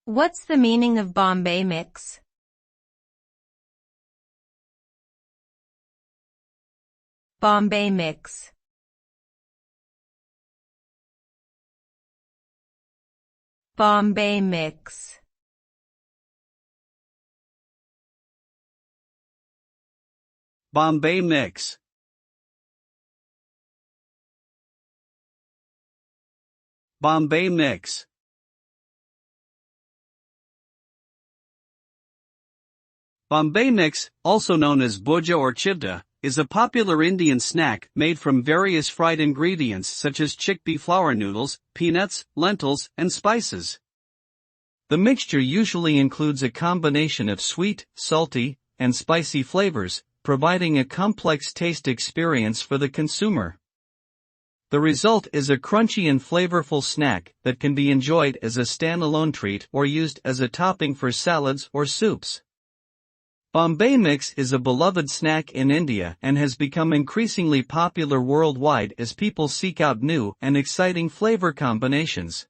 What's the meaning of Bombay mix? Bombay mix. Bombay mix. Bombay mix. Bombay mix. Bombay mix, also known as bhoja or chivda, is a popular Indian snack made from various fried ingredients such as chickpea flour noodles, peanuts, lentils, and spices. The mixture usually includes a combination of sweet, salty, and spicy flavors, providing a complex taste experience for the consumer. The result is a crunchy and flavorful snack that can be enjoyed as a standalone treat or used as a topping for salads or soups. Bombay mix is a beloved snack in India and has become increasingly popular worldwide as people seek out new and exciting flavor combinations.